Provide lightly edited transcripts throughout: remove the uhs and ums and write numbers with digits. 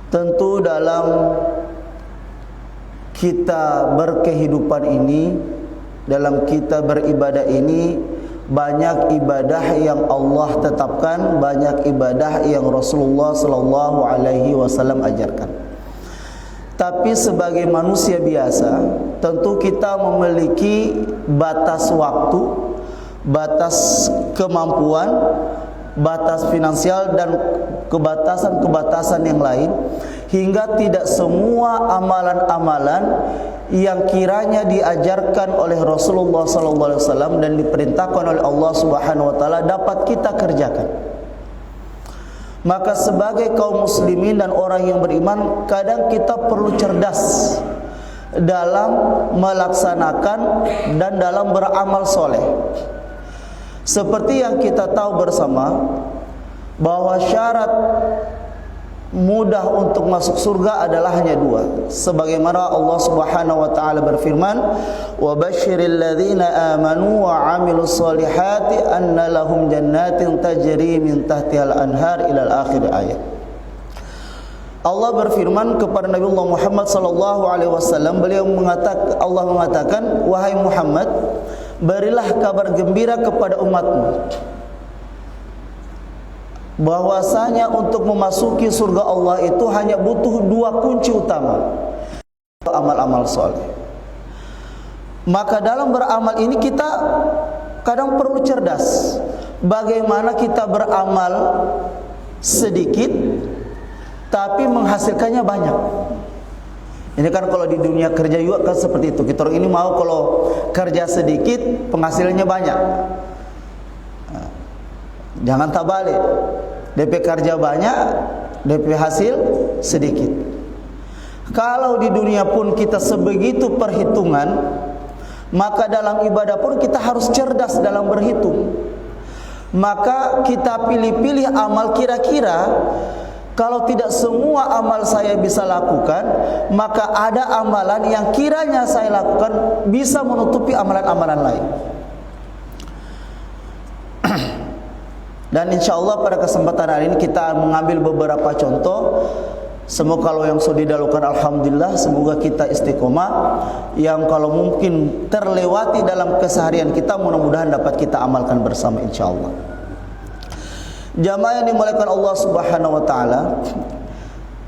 Tentu dalam kita berkehidupan ini, dalam kita beribadah ini, banyak ibadah yang Allah tetapkan, banyak ibadah yang Rasulullah sallallahu alaihi wasallam ajarkan. Tapi sebagai manusia biasa, tentu kita memiliki batas waktu, batas kemampuan, batas finansial, dan kebatasan-kebatasan yang lain, hingga tidak semua amalan-amalan yang kiranya diajarkan oleh Rasulullah SAW dan diperintahkan oleh Allah Subhanahu Wa Taala dapat kita kerjakan. Maka sebagai kaum muslimin dan orang yang beriman, kadang kita perlu cerdas dalam melaksanakan dan dalam beramal soleh. Seperti yang kita tahu bersama, bahwa syarat mudah untuk masuk surga adalah hanya dua. Sebagaimana Allah Subhanahu wa taala berfirman, "Wa basyiril ladzina amanu wa 'amilus solihati anna lahum jannatin tajri min tahtihal anhar" ila akhir ayat. Allah berfirman kepada Nabi Muhammad sallallahu alaihi wasallam, Allah mengatakan, "Wahai Muhammad, berilah kabar gembira kepada umatmu bahwasanya untuk memasuki surga Allah itu hanya butuh dua kunci utama, amal-amal soleh." Maka dalam beramal ini kita kadang perlu cerdas. Bagaimana kita beramal sedikit tapi menghasilkannya banyak. Ini kan kalau di dunia kerja juga kan seperti itu. Kita orang ini mau kalau kerja sedikit penghasilannya banyak. Jangan terbalik. DP kerja banyak, DP hasil sedikit. Kalau di dunia pun kita sebegitu perhitungan, maka dalam ibadah pun kita harus cerdas dalam berhitung. Maka kita pilih-pilih amal, kira-kira kalau tidak semua amal saya bisa lakukan, maka ada amalan yang kiranya saya lakukan bisa menutupi amalan-amalan lain. Dan insya Allah pada kesempatan hari ini kita mengambil beberapa contoh. Semoga kalau yang sudah dilakukan alhamdulillah, semoga kita istiqomah. Yang kalau mungkin terlewati dalam keseharian kita, mudah-mudahan dapat kita amalkan bersama insya Allah. Jamaah yang dimuliakan Allah Subhanahu wa taala,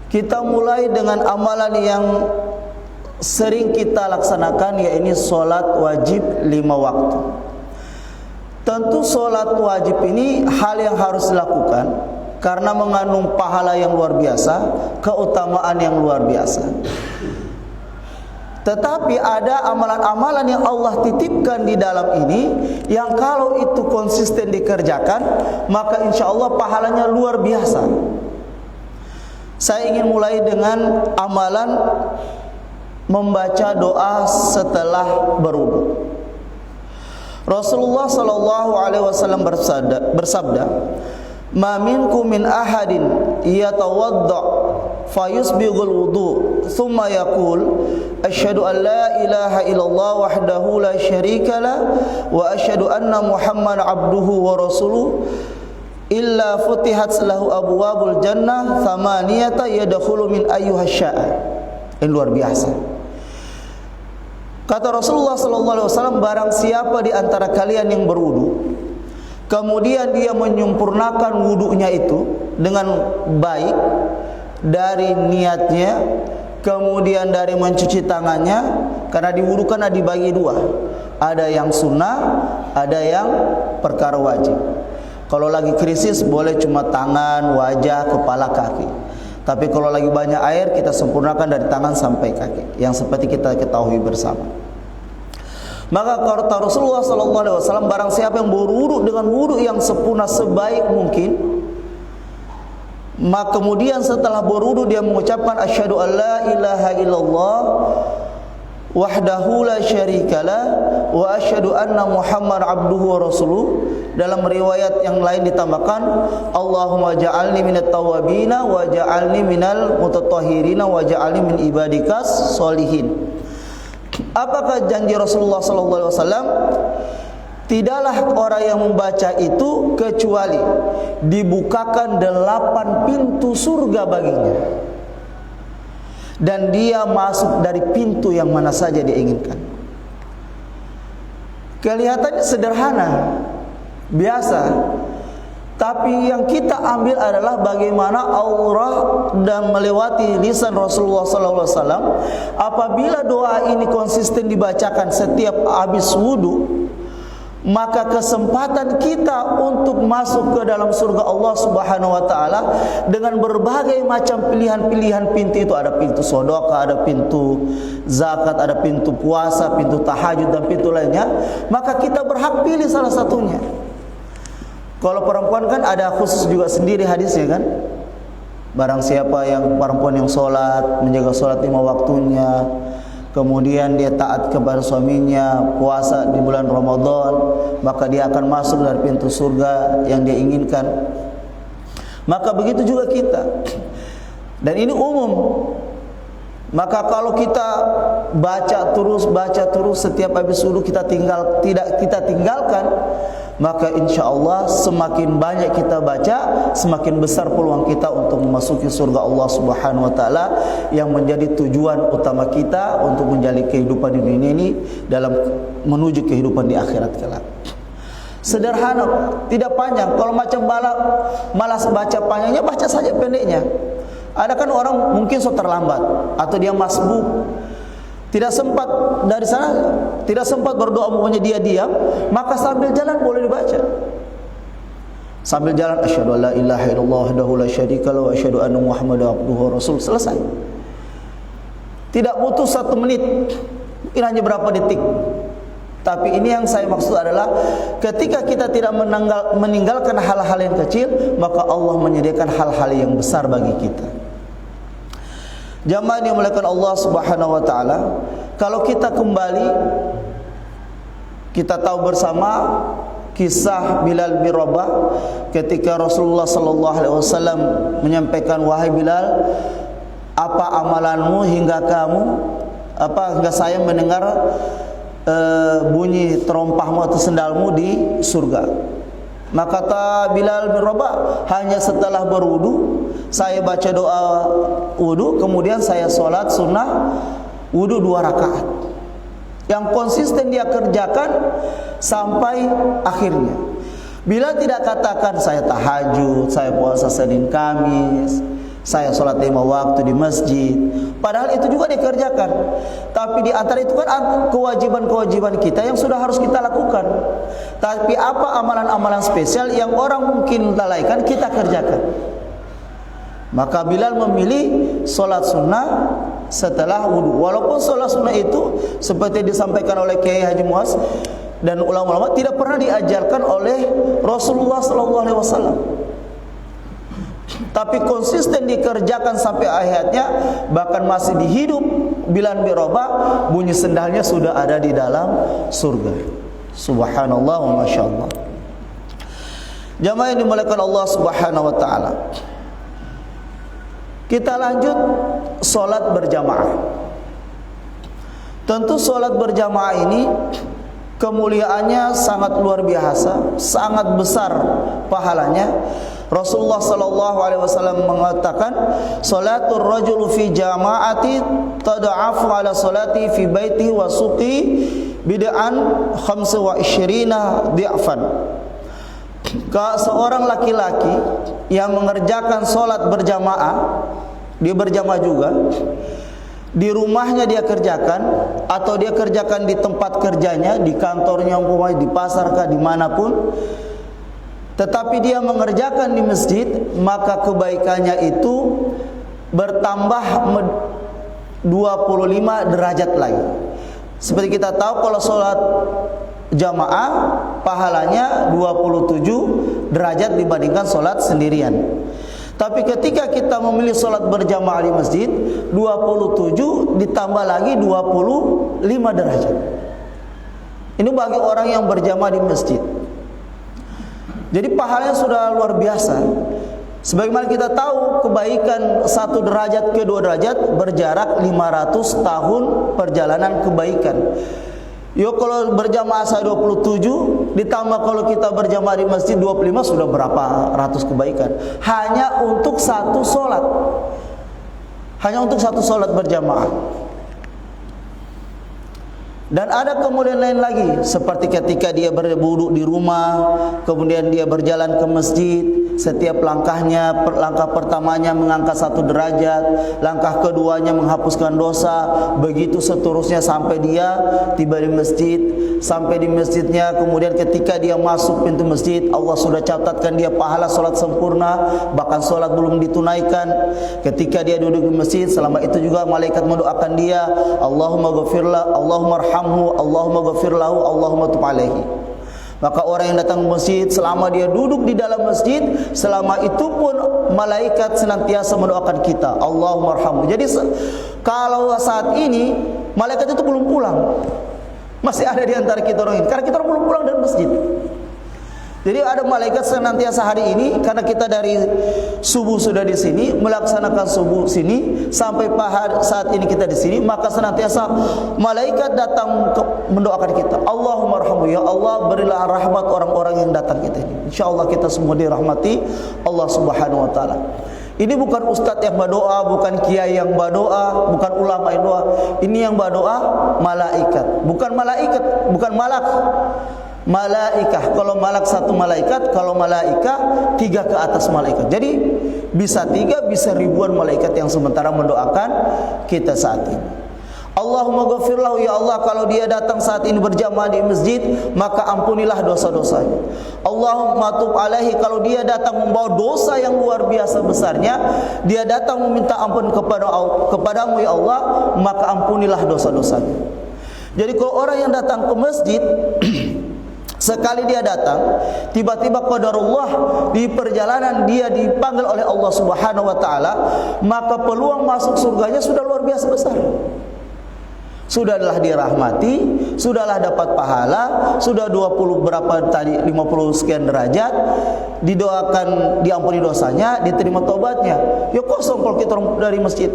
kita mulai dengan amalan yang sering kita laksanakan, yaitu salat wajib 5 waktu. Tentu solat wajib ini hal yang harus dilakukan karena mengandung pahala yang luar biasa, keutamaan yang luar biasa. Tetapi ada amalan-amalan yang Allah titipkan di dalam ini, yang kalau itu konsisten dikerjakan, maka insya Allah pahalanya luar biasa. Saya ingin mulai dengan amalan membaca doa setelah berwudu. Rasulullah sallallahu alaihi wasallam bersabda, "Ma minkum min ahadin yatawadda fayusbighul wudu, thumma yaqul asyhadu an la ilaha illallah wahdahu la syarika la wa asyhadu anna Muhammadan abduhu wa rasuluh illa futihat lahu abwabul jannah thamaniyata yadkhulu min ayyuha syaa." Ini luar biasa. Kata Rasulullah SAW, barang siapa di antara kalian yang berwudu, kemudian dia menyempurnakan wudunya itu dengan baik, dari niatnya, kemudian dari mencuci tangannya, karena di wudu kan dibagi dua, ada yang sunnah, ada yang perkara wajib. Kalau lagi krisis boleh cuma tangan, wajah, kepala, kaki. Tapi kalau lagi banyak air, kita sempurnakan dari tangan sampai kaki, yang seperti kita ketahui bersama. Maka kata Rasulullah SAW, barang siapa yang berwudu dengan wudu yang sempurna sebaik mungkin, maka kemudian setelah berwudu dia mengucapkan asyhadu an la ilaha illallah wahdahu la syarikalah wa asyhadu anna Muhammadan abduhu wa rasuluh. Dalam riwayat yang lain ditambahkan, Allahumma ja'alni minat tawabina wa ja'alni minal mutatahhirina wa ja'alni min ibadikas solihin. Apakah janji Rasulullah SAW? Tidaklah orang yang membaca itu kecuali dibukakan 8 pintu surga baginya. dan dia masuk dari pintu yang mana saja dia inginkan. Kelihatannya sederhana, biasa, tapi yang kita ambil adalah bagaimana aurah dan melewati lisan Rasulullah SAW. Apabila doa ini konsisten dibacakan setiap habis wudu, maka kesempatan kita untuk masuk ke dalam surga Allah Subhanahu wa taala dengan berbagai macam pilihan-pilihan pintu itu, ada pintu sedekah, ada pintu zakat, ada pintu puasa, pintu tahajud dan pintu lainnya, maka kita berhak pilih salah satunya. Kalau perempuan kan ada khusus juga sendiri hadisnya kan. Barang siapa yang perempuan yang sholat, menjaga sholat 5 waktunya, kemudian dia taat kepada suaminya, puasa di bulan Ramadan, maka dia akan masuk dari pintu surga yang dia inginkan. Maka begitu juga kita. Dan ini umum. Maka kalau kita baca terus setiap habis wudu tidak kita tinggalkan, maka insya Allah semakin banyak kita baca, semakin besar peluang kita untuk memasuki surga Allah Subhanahu wa taala yang menjadi tujuan utama kita untuk menjalani kehidupan di dunia ini dalam menuju kehidupan di akhirat kelak. Sederhana, tidak panjang. Kalau macam malas baca panjangnya, baca saja pendeknya. Ada kan orang mungkin so terlambat atau dia masbuk, tidak sempat dari sana, tidak sempat berdoa, maunya dia diam, maka sambil jalan boleh dibaca. Sambil jalan, asyhadu alla ilaha illallah wahdahu la syarika lahu wa asyhadu anna muhammadar abduhu wa rasul, selesai. Tidak butuh 1 menit, mungkin hanya berapa detik. Tapi ini yang saya maksud adalah ketika kita tidak meninggalkan hal-hal yang kecil, maka Allah menyediakan hal-hal yang besar bagi kita. Jamaah yang dimuliakan Allah Subhanahu wa taala, kalau kita kembali, kita tahu bersama kisah Bilal bin Rabah ketika Rasulullah sallallahu alaihi wasallam menyampaikan, wahai Bilal, apa amalanmu hingga saya mendengar bunyi terompahmu atau sendalmu di surga. Maka kata Bilal bin Rabah, hanya setelah berwudu saya baca doa wudu, kemudian saya sholat sunnah wudu 2 rakaat. Yang konsisten dia kerjakan sampai akhirnya. Bilal tidak katakan saya tahajud, saya puasa Senin Kamis, saya sholat 5 waktu di masjid. Padahal itu juga dikerjakan. Tapi di antara itu kan kewajiban-kewajiban kita yang sudah harus kita lakukan. Tapi apa amalan-amalan spesial yang orang mungkin lalaikan, kita kerjakan. Maka Bilal memilih sholat sunnah setelah wudu. Walaupun sholat sunnah itu seperti disampaikan oleh Kiai Haji Muaz dan ulama-ulama tidak pernah diajarkan oleh Rasulullah SAW. Tapi konsisten dikerjakan sampai akhirnya, bahkan masih dihidup Bilal bin Rabah, bunyi sendalnya sudah ada di dalam surga. Subhanallah wa masyaallah. Jamaah yang dimuliakan Allah Subhanahu wa taala, kita lanjut solat berjamaah. Tentu solat berjamaah ini kemuliaannya sangat luar biasa, sangat besar pahalanya. Rasulullah sallallahu alaihi wasallam mengatakan, salatul rajul fi jama'ati tad'afu ala salati fi baiti wa suqi bid'an 25 di'fan. Seorang laki-laki yang mengerjakan salat berjamaah, dia berjamaah juga, di rumahnya dia kerjakan atau dia kerjakan di tempat kerjanya, di kantornya, di pasar kah, dimanapun, tetapi dia mengerjakan di masjid, maka kebaikannya itu bertambah 25 derajat lagi. Seperti kita tahu kalau sholat jamaah pahalanya 27 derajat dibandingkan sholat sendirian. Tapi ketika kita memilih sholat berjamaah di masjid, 27 ditambah lagi 25 derajat. Ini bagi orang yang berjamaah di masjid. Jadi pahalanya sudah luar biasa. Sebagaimana kita tahu, kebaikan 1 derajat ke 2 derajat berjarak 500 tahun perjalanan kebaikan. Yo, kalau berjamaah saya 27, ditambah kalau kita berjamaah di masjid 25, sudah berapa ratus kebaikan. Hanya untuk 1 sholat. hanya untuk satu solat berjamaah. Dan ada kemudian lain lagi, seperti ketika dia berwudu di rumah, kemudian dia berjalan ke masjid, setiap langkahnya, langkah pertamanya mengangkat 1 derajat, langkah keduanya menghapuskan dosa, begitu seterusnya sampai dia tiba di masjid. Sampai di masjidnya, kemudian ketika dia masuk pintu masjid, Allah sudah catatkan dia pahala solat sempurna, bahkan solat belum ditunaikan. Ketika dia duduk di masjid, selama itu juga malaikat mendoakan dia, Allahumma ghafirlah, Allahumma arhamhu, Allahumma ghafirlahu, Allahumma tub alaihi. Maka orang yang datang ke masjid, selama dia duduk di dalam masjid, selama itu pun malaikat senantiasa mendoakan kita, Allahumma arhamhu. Jadi kalau saat ini malaikat itu belum pulang, masih ada di antara kita orang ini, karena kita belum pulang dari masjid. Jadi ada malaikat senantiasa hari ini, karena kita dari subuh sudah di sini, melaksanakan subuh sini sampai saat ini kita di sini, maka senantiasa malaikat datang mendoakan kita, Allahumma arhamhu, ya Allah berilah rahmat orang-orang yang datang kita ini. Insyaallah kita semua dirahmati Allah Subhanahu wa taala. Ini bukan ustadz yang berdoa, bukan kiai yang berdoa, bukan ulama yang doa. Ini yang berdoa malaikat, bukan malaikat, bukan malak. Malaikah, kalau malak 1 malaikat, kalau malaikah 3 ke atas malaikat. Jadi bisa 3, bisa ribuan malaikat yang sementara mendoakan kita saat ini. Allahumma ghafirlahu, ya Allah kalau dia datang saat ini berjamaah di masjid, maka ampunilah dosa-dosanya. Allahumma tub alaihi, kalau dia datang membawa dosa yang luar biasa besarnya, dia datang meminta ampun kepadamu ya Allah, maka ampunilah dosa-dosanya. Jadi kalau orang yang datang ke masjid sekali dia datang, tiba-tiba qadarullah di perjalanan dia dipanggil oleh Allah Subhanahu wa taala, maka peluang masuk surganya sudah luar biasa besar. Sudahlah dirahmati, sudahlah dapat pahala, sudah 20 berapa tadi, 50 sekian derajat, didoakan diampuni dosanya, diterima tobatnya. Ya kosong kalau kita dari masjid.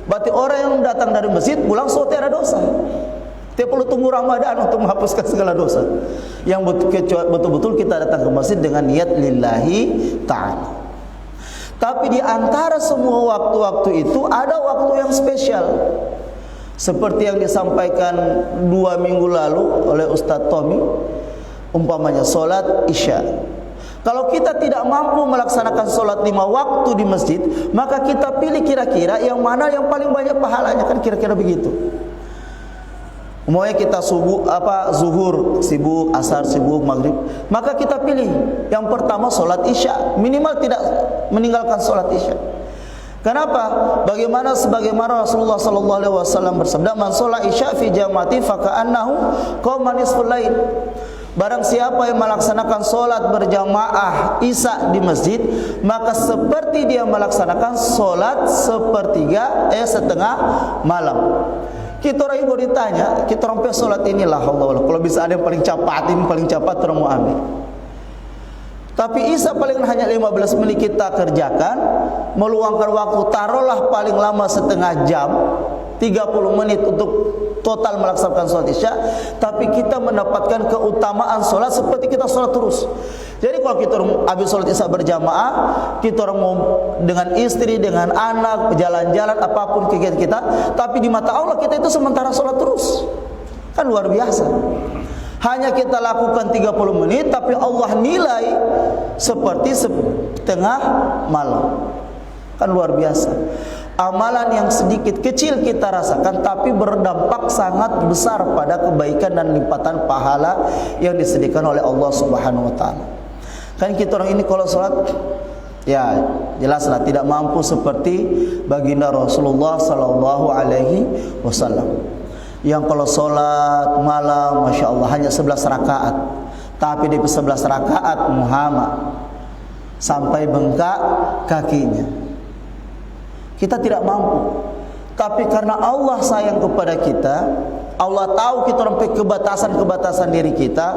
Berarti orang yang datang dari masjid pulang so tiada dosa. Tidak perlu tunggu Ramadan untuk menghapuskan segala dosa. Yang betul-betul kita datang ke masjid dengan niat lillahi ta'ala. Tapi di antara semua waktu-waktu itu ada waktu yang spesial. Seperti yang disampaikan 2 minggu lalu oleh Ustadz Tommy, umpamanya solat isya. Kalau kita tidak mampu melaksanakan solat 5 waktu di masjid, maka kita pilih kira-kira yang mana yang paling banyak pahalanya, kan kira-kira begitu. Umpamanya kita zuhur sibuk, asar sibuk, maghrib, maka kita pilih yang pertama solat isya, minimal tidak meninggalkan solat isya. Kenapa? Sebagaimana Rasulullah sallallahu alaihi wasallam bersabda, "Man shalla isya fi jama'ati fa ka'annahu qama nisful lail." Barang siapa yang melaksanakan solat berjamaah isya di masjid, maka seperti dia melaksanakan solat setengah malam. Kita orang ibu ditanya, kita orang solat inilah Allah. Kalau bisa ada yang paling cepat, ini paling cepat orang mau ambil. Tapi isya paling hanya 15 menit kita kerjakan, meluangkan waktu, taruhlah paling lama setengah jam, 30 menit untuk total melaksanakan sholat isya. Tapi kita mendapatkan keutamaan sholat seperti kita sholat terus. Jadi kalau kita habis sholat isya berjamaah, kita orang mau dengan istri, dengan anak, jalan-jalan, apapun kegiatan kita, tapi di mata Allah kita itu sementara sholat terus. Kan luar biasa. Hanya kita lakukan 30 menit, tapi Allah nilai seperti setengah malam. Kan luar biasa. Amalan yang sedikit kecil kita rasakan, tapi berdampak sangat besar pada kebaikan dan limpatan pahala yang disediakan oleh Allah Subhanahu wa taala. Kan kita orang ini kalau sholat, ya jelaslah tidak mampu seperti baginda Rasulullah sallallahu alaihi wasallam. Yang kalau sholat malam, Masya Allah, hanya 11 rakaat. Tapi di 11 rakaat Muhammad sampai bengkak kakinya. Kita tidak mampu. Tapi karena Allah sayang kepada kita, Allah tahu kita sampai kebatasan-kebatasan diri kita.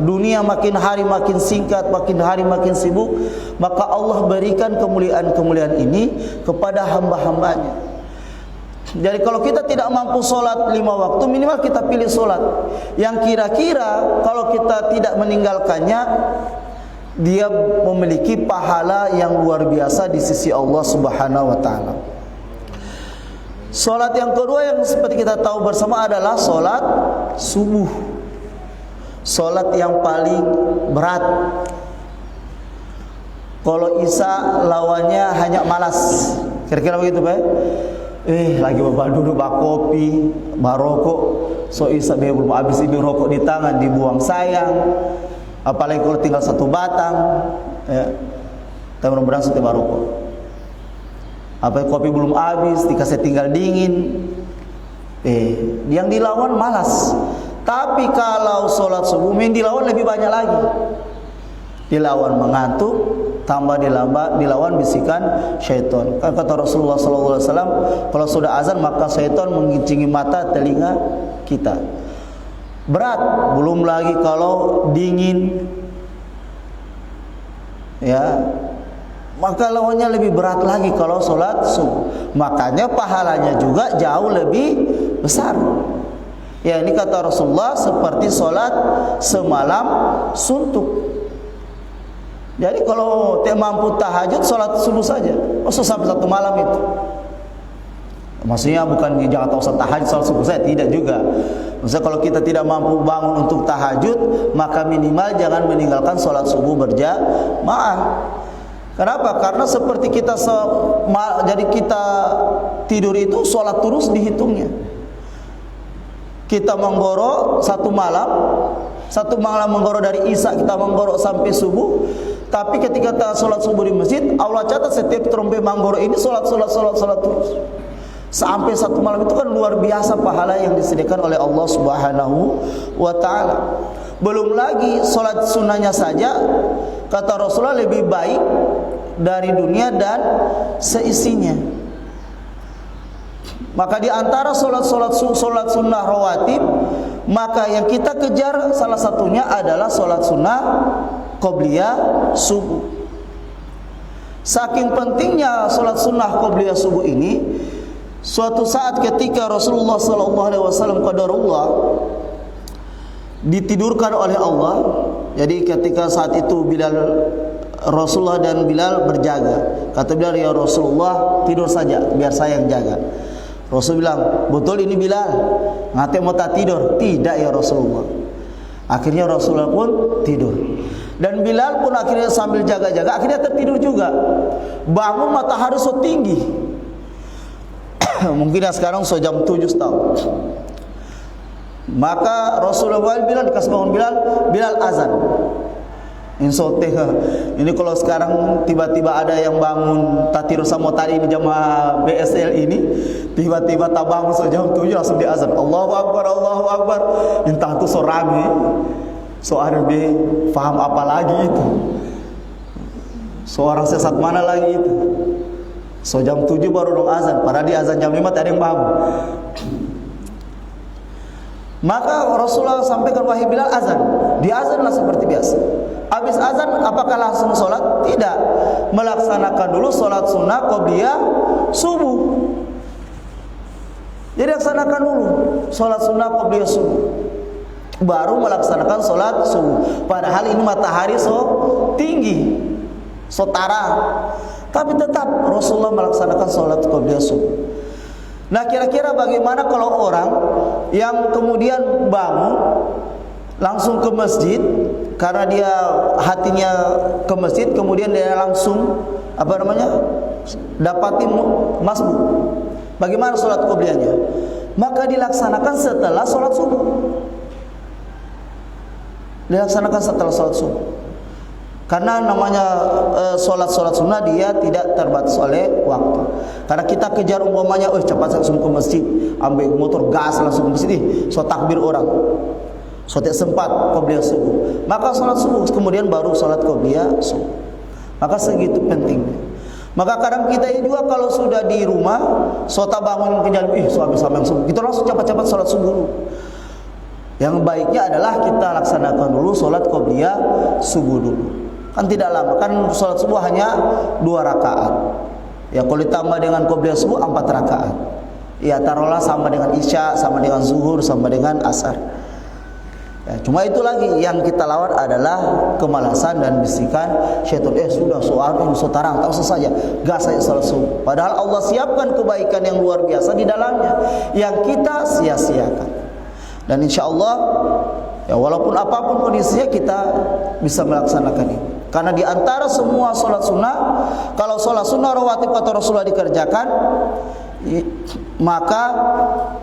Dunia makin hari makin singkat, makin hari makin sibuk, maka Allah berikan kemuliaan-kemuliaan ini kepada hamba-hambanya. Jadi kalau kita tidak mampu sholat 5 waktu, minimal kita pilih sholat yang kira-kira kalau kita tidak meninggalkannya, dia memiliki pahala yang luar biasa di sisi Allah Subhanahu wa taala. Salat yang kedua yang seperti kita tahu bersama adalah salat subuh. Salat yang paling berat. Kalau Isya lawannya hanya malas. Kira-kira begitu, Pak? Lagi duduk bak kopi, barokok. So Isya belum habis ini rokok di tangan dibuang sayang. Apalagi kalau tinggal satu batang, ya. Tapi mudah-mudahan sudah barokok. Apalagi kopi belum habis, dikasih tinggal dingin. Yang dilawan malas. Tapi kalau sholat subuh, yang dilawan lebih banyak lagi. Dilawan mengantuk, tambah dilawan bisikan syaitan. Kan kata Rasulullah SAW, kalau sudah azan maka syaitan mengincingi mata telinga kita. Berat, belum lagi kalau dingin, ya, maka lawannya lebih berat lagi kalau sholat subuh. Makanya pahalanya juga jauh lebih besar. Ya, ini kata Rasulullah seperti sholat semalam suntuk. Jadi kalau tidak mampu tahajud, sholat subuh saja. Sampai satu malam itu. Maksudnya bukan di Jakarta usah tahajud sholat subuh saya, tidak juga. Maksudnya kalau kita tidak mampu bangun untuk tahajud, maka minimal jangan meninggalkan sholat subuh berjamaah. Kenapa? Karena seperti kita jadi kita tidur itu sholat terus dihitungnya. Kita menggorok satu malam menggorok dari Isya kita menggorok sampai subuh. Tapi ketika kita sholat subuh di masjid, Allah catat setiap trompet menggorok ini sholat terus. Sampai satu malam itu kan luar biasa pahala yang disediakan oleh Allah Subhanahu wa taala. Belum lagi sholat sunnahnya saja, kata Rasulullah lebih baik dari dunia dan seisinya. Maka di antara sholat sunnah rawatib, maka yang kita kejar salah satunya adalah sholat sunnah qobliyah subuh. Saking pentingnya sholat sunnah qobliyah subuh ini, suatu saat ketika Rasulullah SAW qadarullah ditidurkan oleh Allah. Jadi ketika saat itu Rasulullah dan Bilal berjaga. Kata Bilal, ya Rasulullah tidur saja biar saya yang jaga. Rasul bilang, betul ini Bilal, ngate mau tak tidur? Tidak ya Rasulullah. Akhirnya Rasulullah pun tidur. Dan Bilal pun akhirnya sambil jaga-jaga akhirnya tertidur juga. Bangun matahari so tinggi. Mungkin sekarang so jam 7 setengah. Maka Rasulullah bilang, dikasih bangun Bilal azan. Ini kalau sekarang tiba-tiba ada yang bangun tak tidur sama tadi di jamaah BSL ini, tiba-tiba tak bangun so jam 7 langsung di azan. Allahu Akbar, Allahu Akbar. Entah itu so rame, so ada faham apa lagi itu, seorang sesat mana lagi itu. So jam 7 baru dong azan, padahal di azan jam 5 tak ada yang bangun. Maka Rasulullah sampaikan, wahai Bilal azan. Diazanlah seperti biasa. Habis azan apakah langsung sholat? Tidak. Melaksanakan dulu sholat sunnah qobliyah subuh. Jadi laksanakan dulu sholat sunnah qobliyah subuh, baru melaksanakan sholat subuh. Padahal ini matahari so tinggi, so tarang, tapi tetap Rasulullah melaksanakan sholat qobliyah subuh. Nah, kira-kira bagaimana kalau orang yang kemudian bangun langsung ke masjid karena dia hatinya ke masjid, kemudian dia langsung dapatin masbuk. Bagaimana sholat qobliyahnya? Maka dilaksanakan setelah sholat subuh. Dilaksanakan setelah sholat subuh. Karena namanya sholat sunnah dia tidak terbatas oleh waktu. Karena kita kejar umpamanya, cepat langsung ke masjid, ambil motor gas langsung ke masjid, so takbir orang, so tidak sempat qobliyah subuh. Maka sholat subuh kemudian baru sholat qobliyah subuh. Maka segitu pentingnya. Maka kadang kita juga kalau sudah di rumah, so tak bangun kenyal, so habis sampai subuh, kita langsung cepat-cepat sholat subuh dulu. Yang baiknya adalah kita laksanakan dulu sholat qobliyah subuh dulu. Kan tidak lama, kan sholat subuh hanya 2 rakaat. Ya kalau ditambah dengan qobliyah subuh 4 rakaat. Ya taruhlah sama dengan isya, sama dengan zuhur, sama dengan asar. Ya, cuma itu lagi yang kita lawan adalah kemalasan dan bisikan syaitan. Sudah soal ini sotarang, tak usah saja, gas saja salat subuh. Padahal Allah siapkan kebaikan yang luar biasa di dalamnya yang kita sia-siakan. Dan insya Allah, ya walaupun apapun kondisinya kita bisa melaksanakan ini. Karena di antara semua solat sunnah, kalau solat sunnah rawatib atau Rasulullah dikerjakan, maka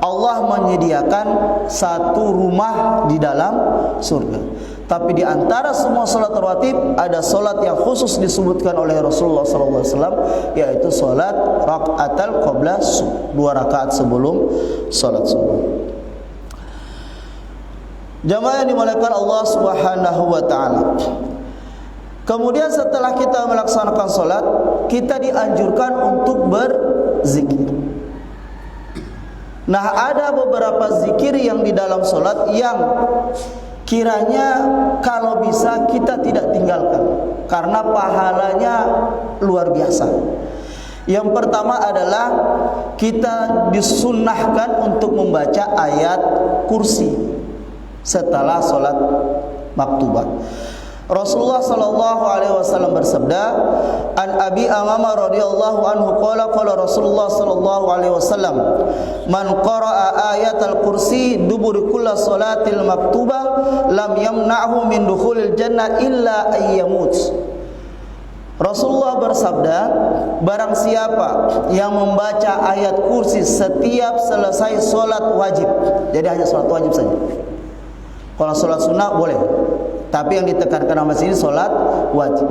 Allah menyediakan satu rumah di dalam surga. Tapi di antara semua salat rawatib ada salat yang khusus disebutkan oleh Rasulullah SAW, yaitu salat rakaatul qabla, 2 rakaat sebelum salat subuh. Jamaah yang dimuliakan Allah Subhanahu wa taala. Kemudian setelah kita melaksanakan salat, kita dianjurkan untuk berzikir. Nah, ada beberapa zikir yang di dalam salat yang kiranya kalau bisa kita tidak tinggalkan karena pahalanya luar biasa. Yang pertama adalah kita disunnahkan untuk membaca ayat kursi setelah salat maktubah. Rasulullah sallallahu alaihi wasallam bersabda, "An Abi Amamah radhiyallahu anhu qala qala Rasulullah sallallahu alaihi wasallam, man qara'a ayatal kursi dubur kulli salatil maktubah lam yamna'hu min dukhulil jannah illa ayyamut." Rasulullah bersabda, barang siapa yang membaca ayat kursi setiap selesai salat wajib. Jadi hanya salat wajib saja. Kalau salat sunnah boleh, tapi yang ditekankan sama sini salat wajib.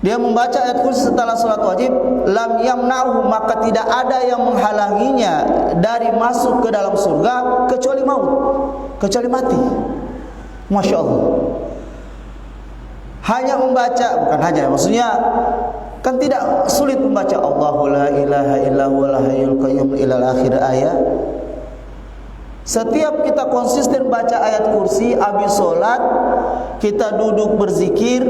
Dia membaca ayat kursi setelah salat wajib, lam yamna'hu, maka tidak ada yang menghalanginya dari masuk ke dalam surga kecuali maut, kecuali mati. Masya Allah. Hanya membaca, bukan hanya, maksudnya kan tidak sulit membaca Allahu la ilaha illa huwal hayyul qayyum ilal akhir ayat. Setiap kita konsisten baca ayat kursi, habis sholat kita duduk berzikir,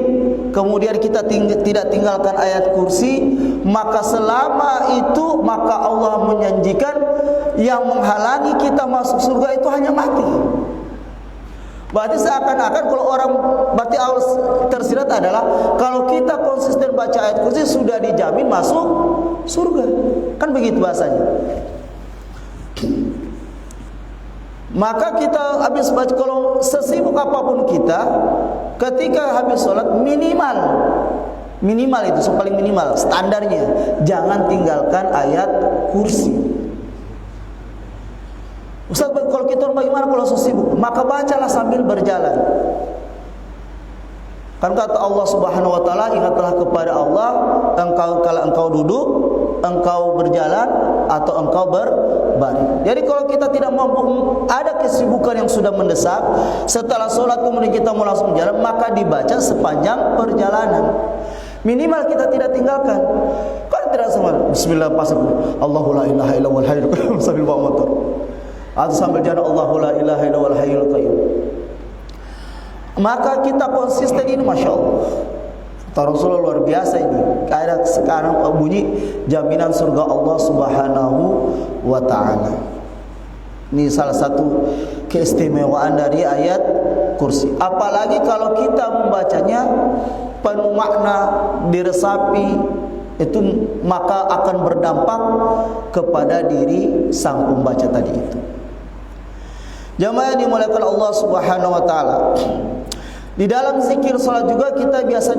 kemudian kita tidak tinggalkan ayat kursi, maka selama itu maka Allah menjanjikan yang menghalangi kita masuk surga itu hanya mati. Berarti seakan-akan kalau orang, berarti awal tersirat adalah kalau kita konsisten baca ayat kursi sudah dijamin masuk surga. Kan begitu bahasanya. Maka kita habis baca, kalau sesibuk apapun kita, ketika habis sholat minimal itu paling minimal standarnya, jangan tinggalkan ayat kursi. Ustaz, kalau kita bagaimana kalau sesibuk? Maka bacalah sambil berjalan. Kan kata Allah Subhanahu wa taala, ingatlah kepada Allah kalau engkau duduk, engkau berjalan, atau engkau berbaring. Jadi kalau kita tidak mampu, ada kesibukan yang sudah mendesak, setelah sholat kemudian kita mau langsung jalan, maka dibaca sepanjang perjalanan. Minimal kita tidak tinggalkan. Kan tidak sama bismillah pas Allahu la ilaha illa huwal hayyul qayyum sambil bawa motor. Atau sambil jalan Allahu la ilaha illa huwal hayyul qayyum. Maka kita konsisten ini, Masya Allah. Rasulullah luar biasa ini. Kayak sekarang bunyi jaminan surga Allah Subhanahu wa taala. Ini salah satu keistimewaan dari ayat kursi. Apalagi kalau kita membacanya penuh makna, diresapi, itu maka akan berdampak kepada diri sang pembaca tadi itu. Jamaah yang dimuliakan Allah Subhanahu wa taala. Di dalam zikir salat juga kita biasa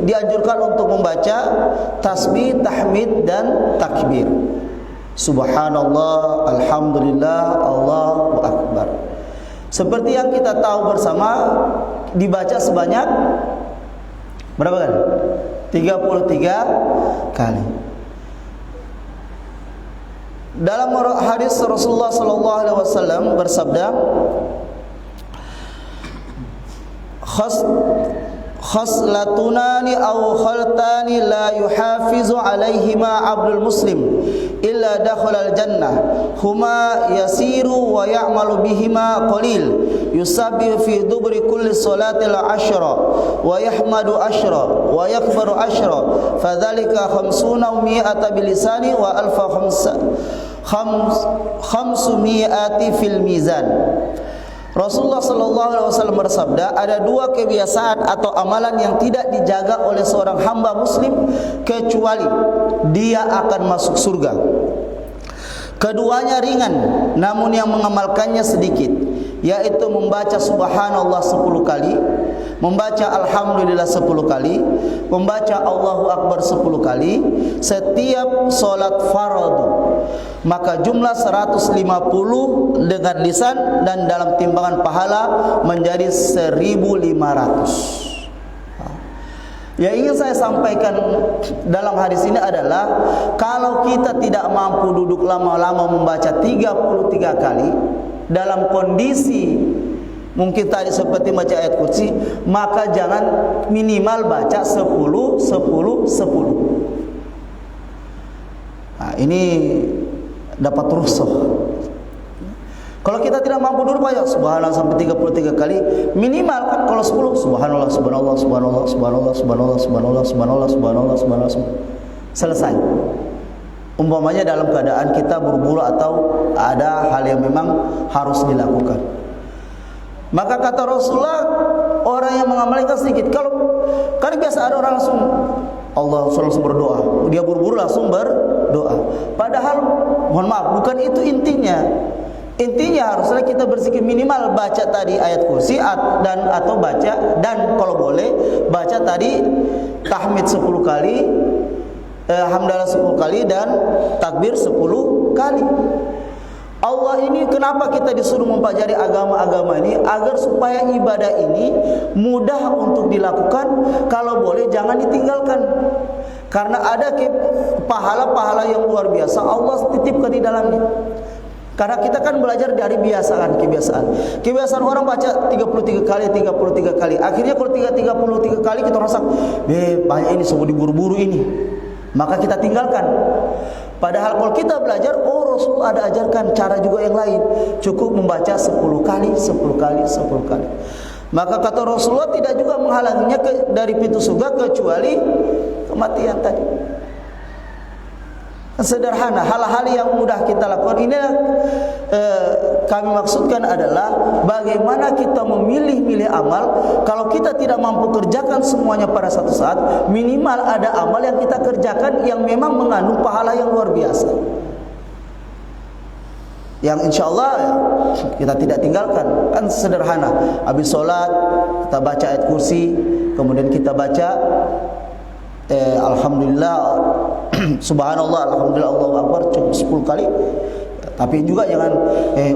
dianjurkan untuk membaca tasbih, tahmid dan takbir. Subhanallah, alhamdulillah, Allahu akbar. Seperti yang kita tahu bersama, dibaca sebanyak berapa kali? 33 kali. Dalam hadis Rasulullah sallallahu alaihi wasallam bersabda, khaslatunani aw khaltani la yuhafizu alaihima abdul muslim illa dakhalal jannah huma yasiru wa ya'malu bihima qalil yusabbihu fi dubri kulli salatil ashra wa yahmadu ashra wa yakbaru ashra fadzalika khamsuna mi'ata bilisani wa alfa khamsumi'ati fil mizan. Rasulullah sallallahu alaihi wasallam bersabda, ada dua kebiasaan atau amalan yang tidak dijaga oleh seorang hamba muslim kecuali dia akan masuk surga. Keduanya ringan, namun yang mengamalkannya sedikit, yaitu membaca subhanallah 10 kali, membaca alhamdulillah 10 kali, membaca Allahu akbar 10 kali setiap salat fardu. Maka jumlah 150 dengan lisan dan dalam timbangan pahala menjadi 1.500. Yang ingin saya sampaikan dalam hadis ini adalah, kalau kita tidak mampu duduk lama-lama membaca 33 kali dalam kondisi mungkin tadi seperti baca ayat kursi, maka jangan minimal baca 10, 10, 10. Nah, ini dapat rusuh. Kalau kita tidak mampu duduk banyak subhanallah sampai 33 kali, minimal kan kalau 10 subhanallah subhanallah subhanallah subhanallah subhanallah subhanallah subhanallah subhanallah subhanallah, selesai. Umpamanya dalam keadaan kita buru-buru atau ada hal yang memang harus dilakukan. Maka kata Rasulullah, orang yang mengamalkan sedikit, kalau kan biasa ada orang langsung Allah langsung berdoa, dia buru-buru langsung berdoa. Padahal mohon maaf, bukan itu intinya. Intinya harusnya kita berzikir minimal baca tadi ayat kursi dan atau baca, dan kalau boleh baca tadi tahmid 10 kali, hamdalah 10 kali dan takbir 10 kali. Allah ini kenapa kita disuruh mempelajari agama-agama ini? Agar supaya ibadah ini mudah untuk dilakukan, kalau boleh jangan ditinggalkan. Karena ada pahala-pahala yang luar biasa Allah titipkan di dalamnya. Karena kita kan belajar dari kebiasaan orang baca 33 kali. Akhirnya kalau 33 kali kita rasa banyak ini, semua diburu-buru ini, maka kita tinggalkan. Padahal kalau kita belajar, Rasul ada ajarkan cara juga yang lain, cukup membaca 10 kali. Maka kata Rasulullah tidak juga menghalanginya dari pintu surga kecuali kematian tadi. Sederhana, hal-hal yang mudah kita lakukan. Ini kami maksudkan adalah bagaimana kita memilih-milih amal. Kalau kita tidak mampu kerjakan semuanya pada satu saat, minimal ada amal yang kita kerjakan yang memang mengandung pahala yang luar biasa, yang insya Allah ya, kita tidak tinggalkan. Kan sederhana, habis sholat kita baca ayat kursi, kemudian kita baca alhamdulillah subhanallah alhamdulillah Allahu akbar cukup 10 kali. Tapi juga jangan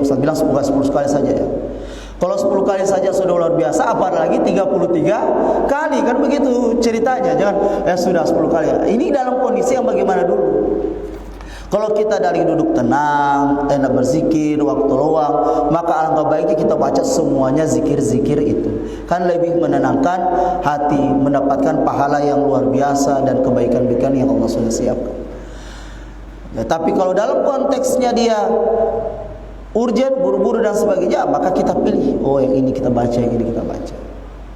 Ustaz bilang 10 kali saja ya. Kalau 10 kali saja sudah luar biasa, apalagi 33 kali, kan begitu ceritanya. Jangan sudah 10 kali. Ini dalam kondisi yang bagaimana dulu. Kalau kita dari duduk tenang, enak berzikir, waktu luang, maka alangkah baiknya kita baca semuanya zikir-zikir itu. Kan lebih menenangkan hati, mendapatkan pahala yang luar biasa dan kebaikan-kebaikan yang Allah sudah siapkan. Ya, tapi kalau dalam konteksnya dia urgent, buru-buru dan sebagainya, maka kita pilih, yang ini kita baca, yang ini kita baca.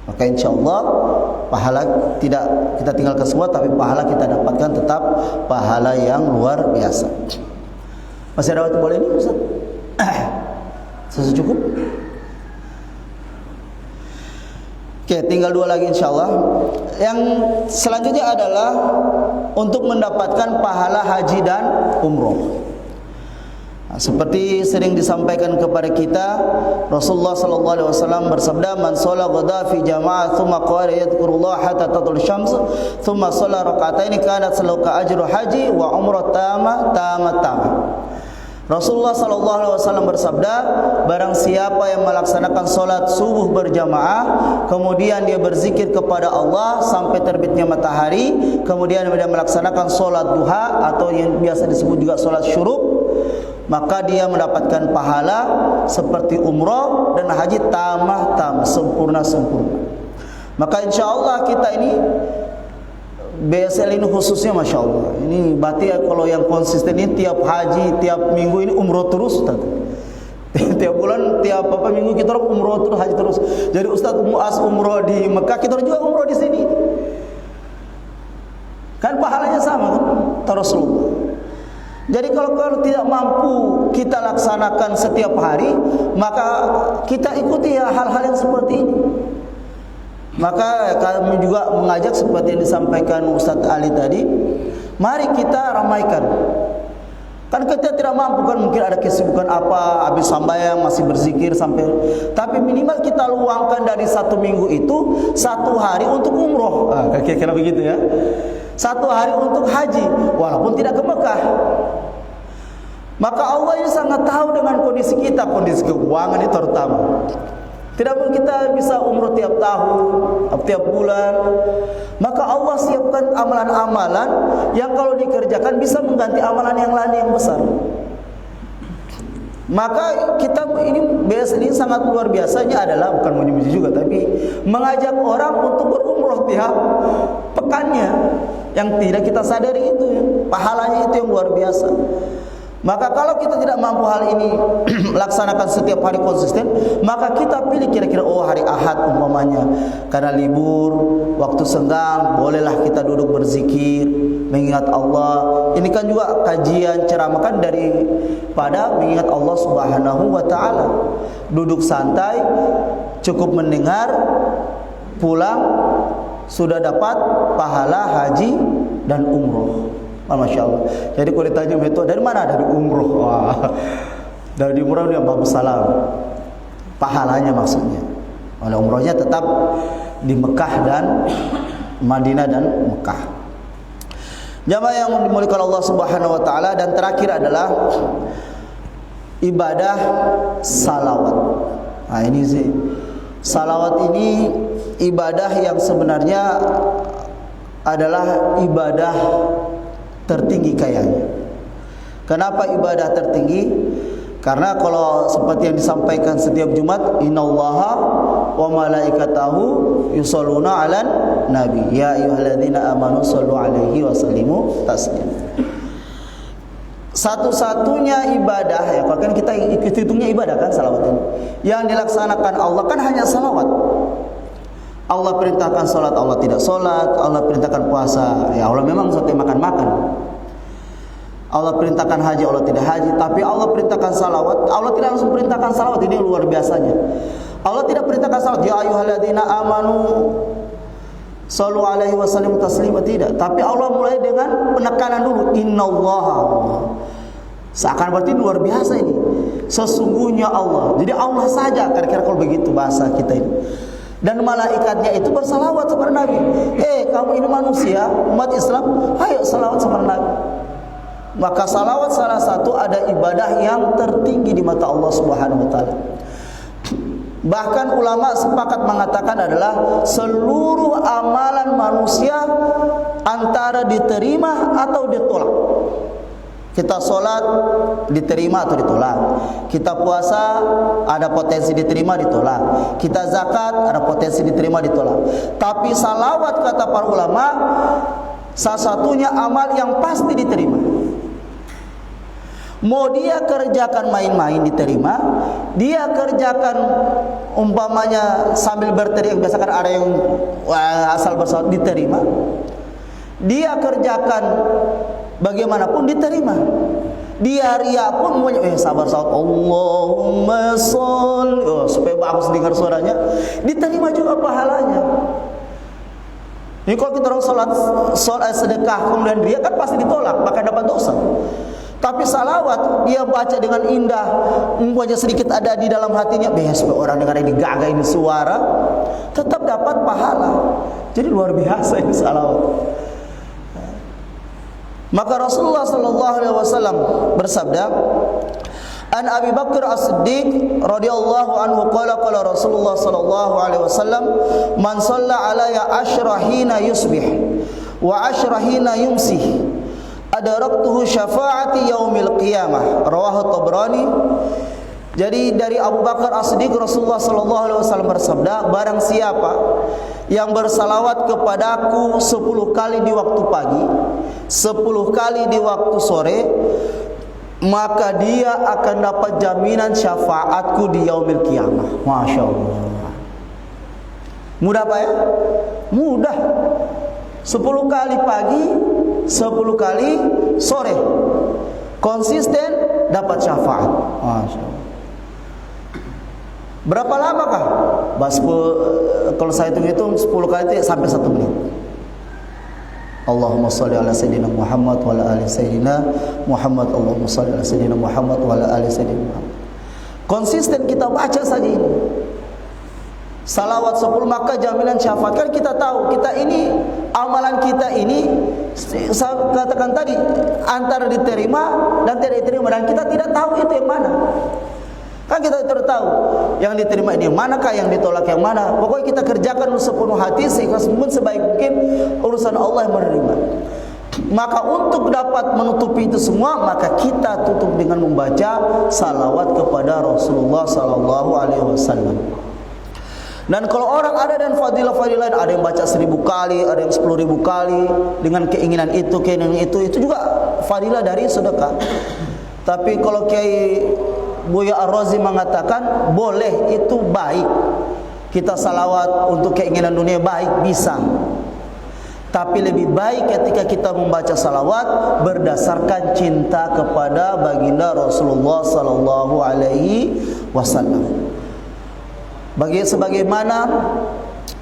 Maka insya Allah pahala tidak kita tinggalkan semua, tapi pahala kita dapatkan tetap pahala yang luar biasa. Masih ada waktu boleh ini Ustaz? Sudah cukup? Oke, tinggal 2 lagi insya Allah. Yang selanjutnya adalah untuk mendapatkan pahala haji dan umroh. Seperti sering disampaikan kepada kita, Rasulullah sallallahu alaihi wasallam bersabda, "Man shalla ghada fi jama'ah thumma qala yadhkurullah hatta tatul syams, thumma shalla rak'ataini kanat salaka ajru haji wa umrah tamat." Rasulullah sallallahu alaihi wasallam bersabda, barang siapa yang melaksanakan salat subuh berjamaah, kemudian dia berzikir kepada Allah sampai terbitnya matahari, kemudian dia melaksanakan salat duha atau yang biasa disebut juga salat syuruk, maka dia mendapatkan pahala seperti umrah dan haji tamah, sempurna. Maka insya Allah kita ini BSL ini khususnya Masya Allah, ini berarti kalau yang konsisten ini tiap haji, tiap minggu ini umrah terus Ustaz. Tiap bulan, tiap minggu kita orang umrah terus, haji terus. Jadi Ustaz Muaz umrah di Mekah, kita orang juga umrah di sini. Kan pahalanya sama kan, kata Rasulullah. Jadi kalau tidak mampu kita laksanakan setiap hari, maka kita ikuti hal-hal yang seperti ini. Maka kami juga mengajak seperti yang disampaikan Ustaz Ali tadi, mari kita ramaikan. Kan kita tidak mampu, kan mungkin ada kesibukan apa, habis sembahyang masih berzikir sampai, tapi minimal kita luangkan dari 1 minggu itu 1 hari untuk umroh. Kira-kira begitu ya. 1 hari untuk haji, walaupun tidak ke Mekah. Maka Allah ini sangat tahu dengan kondisi kita, kondisi keuangan itu terutama. Tidak mungkin kita bisa umroh tiap tahun, tiap bulan. Maka Allah siapkan amalan-amalan yang kalau dikerjakan bisa mengganti amalan yang lain yang besar. Maka kita ini sangat luar biasanya adalah, bukan menyuji juga, tapi mengajak orang untuk berumroh tiap pekannya. Yang tidak kita sadari itu ya, pahalanya itu yang luar biasa. Maka kalau kita tidak mampu hal ini laksanakan setiap hari konsisten, maka kita pilih kira-kira hari Ahad umpamanya, karena libur, waktu senggang, bolehlah kita duduk berzikir, mengingat Allah. Ini kan juga kajian ceramah kan daripada mengingat Allah Subhanahu wa taala. Duduk santai, cukup mendengar, pulang sudah dapat pahala haji dan umroh. Masya Allah. Jadi kalau ditanya itu dari mana? Dari umroh. Wah. Dari umroh dia bagus salam. Pahalanya maksudnya. Oleh umrohnya tetap di Mekah dan Madinah dan Mekah. Jamaah yang dimuliakan Allah Subhanahu wa taala, dan terakhir adalah ibadah salawat. Nah, ini sih. Salawat ini ibadah yang sebenarnya adalah ibadah tertinggi kayaknya. Kenapa ibadah tertinggi? Karena kalau seperti yang disampaikan setiap Jumat, innallaha wa malaikatahu yusholluna 'alan nabi ya ayyuhalladzina amanu shollu 'alaihi wa sallimu taslima. Satu-satunya ibadah ya, kalau kan kita hitungnya ibadah kan salawat ini, yang dilaksanakan Allah kan hanya salawat. Allah perintahkan salat, Allah tidak salat. Allah perintahkan puasa, ya Allah memang seperti makan-makan. Allah perintahkan haji, Allah tidak haji. Tapi Allah perintahkan salawat, Allah tidak langsung perintahkan salawat. Ini luar biasanya. Allah tidak perintahkan salawat, ya ayyuhalladzina amanu shollu alaihi wasallimu taslima, tidak. Tapi Allah mulai dengan penekanan dulu, innallaha. Seakan berarti luar biasa ini. Sesungguhnya Allah. Jadi Allah saja, kira-kira kalau begitu bahasa kita ini. Dan malaikatnya itu bersalawat kepada Nabi. Kamu ini manusia, umat Islam, ayo salawat kepada Nabi. Maka salawat salah satu ada ibadah yang tertinggi di mata Allah Subhanahu wa taala. Bahkan ulama sepakat mengatakan adalah seluruh amalan manusia antara diterima atau ditolak. Kita sholat diterima atau ditolak. Kita puasa ada potensi diterima ditolak. Kita zakat ada potensi diterima ditolak. Tapi salawat kata para ulama salah satunya amal yang pasti diterima. Mau dia kerjakan main-main diterima, dia kerjakan umpamanya sambil berteriak, biasakan ada yang asal bersalawat diterima. Dia kerjakan bagaimanapun diterima. Dia ria pun sabar salat Allahumma sholli, supaya bagus dengar suaranya, diterima juga pahalanya. Ini kalau kita orang salat sedekah kemudian ria kan pasti ditolak, bahkan dapat dosa. Tapi salawat dia baca dengan indah, membuatnya sedikit ada di dalam hatinya, supaya orang dengar ini gagah ini suara, tetap dapat pahala. Jadi luar biasa ini salawat. Maka Rasulullah sallallahu alaihi wasallam bersabda, An Abi Bakar As-Siddiq radhiyallahu anhu qala Rasulullah sallallahu alaihi wasallam, man shalla alayya ashra hina yusbih wa ashra hina yumsih adaraktuhu syafaati yaumil qiyamah, rawahu Tabrani. Jadi dari Abu Bakar As-Siddiq Rasulullah sallallahu alaihi wasallam bersabda, barang siapa yang bersalawat kepadaku 10 kali di waktu pagi, 10 kali di waktu sore, maka dia akan dapat jaminan syafaatku di yaumil qiyamah. Masya Allah. Mudah Pak ya? Mudah. 10 kali pagi, 10 kali sore. konsisten dapat syafaat. Masya Allah. Berapa lama kah? Kalau saya hitung 10 kali itu sampai 1 menit. Allahumma shalli ala sayyidina Muhammad wa ala ali sayyidina Muhammad. Allahumma shalli ala sayyidina Muhammad wa ala ali sayyidina Muhammad. Konsisten kita baca saja ini. Salawat 10, maka jaminan syafaat. Kan kita tahu, kita ini, amalan kita ini, saya katakan tadi, antara diterima dan tidak diterima, dan kita tidak tahu itu yang mana. Kan kita tidak tahu yang diterima ini yang manakah, yang ditolak yang mana. Pokoknya kita kerjakan sepenuh hati, seikhlas mungkin, sebaik mungkin, urusan Allah yang menerima. Maka untuk dapat menutupi itu semua, maka kita tutup dengan membaca salawat kepada Rasulullah sallallahu alaihi wasallam. Dan kalau orang ada dan fadilah-fadilah lain, ada yang baca 1000 kali, ada yang 10.000 kali, dengan keinginan itu juga fadilah dari sedekah. Tapi kalau Kiai Buya Ar-Razi mengatakan boleh, itu baik. Kita salawat untuk keinginan dunia baik, bisa. Tapi lebih baik ketika kita membaca salawat berdasarkan cinta kepada baginda Rasulullah sallallahu alaihi wasallam. Sebagaimana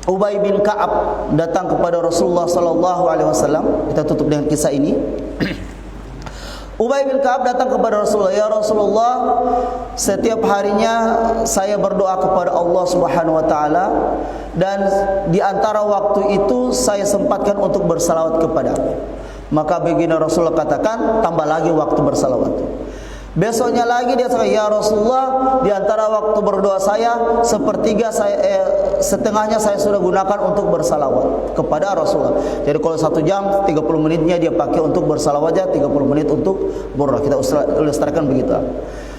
Ubay bin Ka'ab datang kepada Rasulullah sallallahu alaihi wasallam. Kita tutup dengan kisah ini. Ubay bin Ka'ab datang kepada Rasulullah, "Ya Rasulullah, setiap harinya saya berdoa kepada Allah Subhanahu wa taala, dan di antara waktu itu saya sempatkan untuk bersalawat kepada-Mu." Maka baginda Rasulullah katakan, "Tambah lagi waktu bersalawat." Besoknya lagi dia kata, "Ya Rasulullah, di antara waktu berdoa saya, setengahnya saya sudah gunakan untuk bersalawat kepada Rasulullah." Jadi kalau 1 jam 30 menitnya dia pakai untuk bersalawat aja, 30 menit untuk berdoa. Kita ilustrasikan begitu.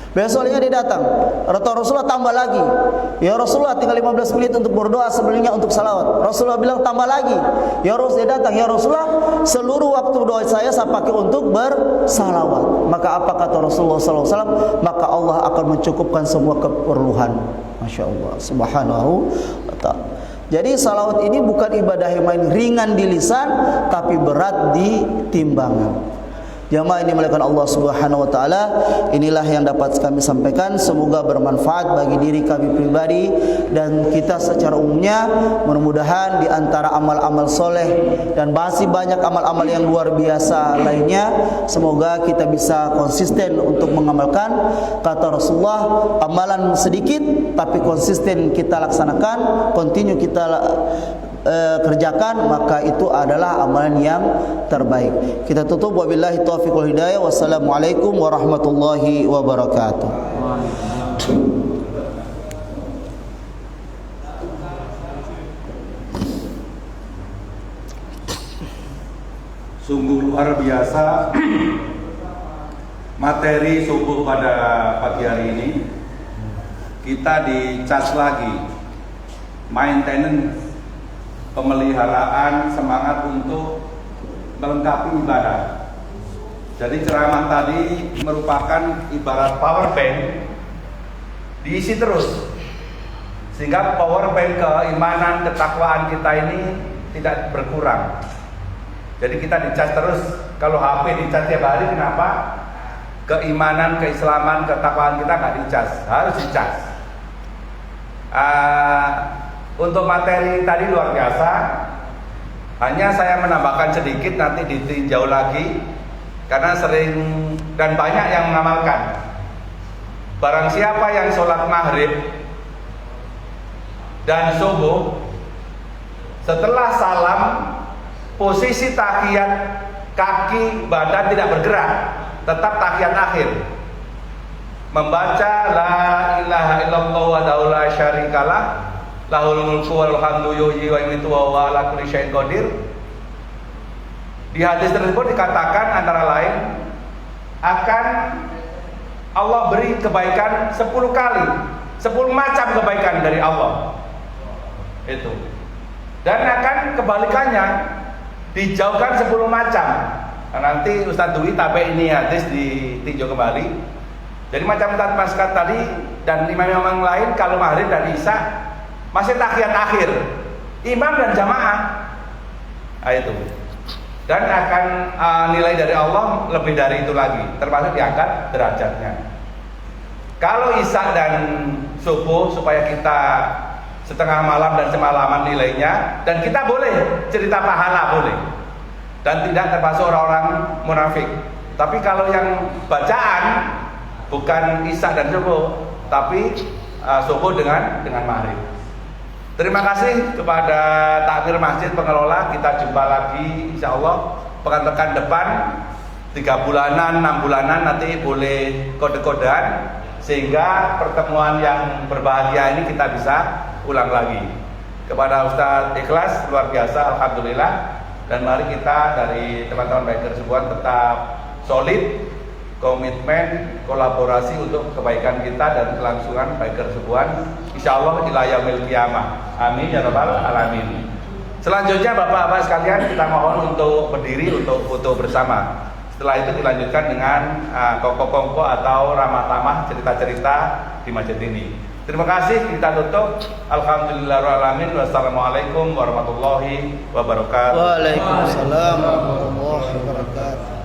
Besoknya dia datang, Rasulullah tambah lagi, "Ya Rasulullah, tinggal 15 menit untuk berdoa, sebelumnya untuk salawat." Rasulullah bilang, "Tambah lagi." Ya Rasulullah, dia datang, "Ya Rasulullah, seluruh waktu doa saya pakai untuk bersalawat." Maka apa kata Rasulullah SAW? "Maka Allah akan mencukupkan semua keperluan." Masya Allah, subhanahu wa ta'ala. Jadi salawat ini bukan ibadah yang main, ringan di lisan, tapi berat di timbangan. Jamaah ini dimuliakan Allah Subhanahu wa taala, inilah yang dapat kami sampaikan. Semoga bermanfaat bagi diri kami pribadi dan kita secara umumnya. Mudah-mudahan di antara amal-amal soleh dan masih banyak amal-amal yang luar biasa lainnya, semoga kita bisa konsisten untuk mengamalkan. Kata Rasulullah, amalan sedikit tapi konsisten kita laksanakan, continue kita kerjakan, maka itu adalah amalan yang terbaik. Kita tutup, wabillahi taufiq wal hidayah. Wassalamualaikum warahmatullahi wabarakatuh. Sungguh luar biasa materi subuh pada pagi hari ini. Kita dicas lagi maintenance, pemeliharaan, semangat untuk melengkapi ibadah. Jadi ceramah tadi merupakan ibarat power bank, diisi terus, sehingga power bank keimanan, ketakwaan kita ini tidak berkurang. Jadi kita dicas terus. Kalau HP dicas tiap hari, kenapa keimanan, keislaman, ketakwaan kita nggak dicas? Harus dicas. Untuk materi tadi luar biasa. Hanya saya menambahkan sedikit, nanti ditinjau lagi, karena sering dan banyak yang mengamalkan. Barang siapa yang sholat maghrib dan subuh, setelah salam, posisi tahiyat kaki badan tidak bergerak, tetap tahiyat akhir, membaca la ilaha illallah wa la syarikalah, lahul mulku wal hamdu yuhyi wa yumiitu wa huwa ala kulli syai'in qadir. Di hadis tersebut dikatakan antara lain akan Allah beri kebaikan 10 kali, 10 macam kebaikan dari Allah. Itu. Dan akan kebalikannya dijauhkan 10 macam. Nah, nanti Ustaz Dwi tabe ini hadis ditinjau kembali. Jadi macam paskat tadi dan imam-imam lain kalau maghrib dan isya masih tahiyat akhir, imam dan jamaah. Itu. dan akan nilai dari Allah lebih dari itu lagi, termasuk diangkat derajatnya. Kalau isya dan subuh supaya kita setengah malam dan semalaman nilainya, dan kita boleh cerita pahala boleh, dan tidak termasuk orang-orang munafik. Tapi kalau yang bacaan bukan isya dan subuh, tapi subuh dengan maghrib. Terima kasih kepada takmir masjid pengelola. Kita jumpa lagi insya Allah pekan-pekan depan, 3 bulanan, 6 bulanan nanti boleh kode-kodean, sehingga pertemuan yang berbahagia ini kita bisa ulang lagi. Kepada Ustadz Ikhlas luar biasa, alhamdulillah. Dan mari kita dari teman-teman Biker Sebuan tetap solid, komitmen, kolaborasi untuk kebaikan kita dan kelangsungan Biker Sebuan, insyaallah ila yaumil qiyamah. Amin ya rabbal alamin. Selanjutnya Bapak-bapak sekalian, kita mohon untuk berdiri untuk foto bersama. Setelah itu dilanjutkan dengan kongko-kongko atau ramah-tamah cerita-cerita di masjid ini. Terima kasih, kita tutup. Alhamdulillahirabbil alamin. Wassalamualaikum warahmatullahi wabarakatuh. Waalaikumsalam warahmatullahi wabarakatuh.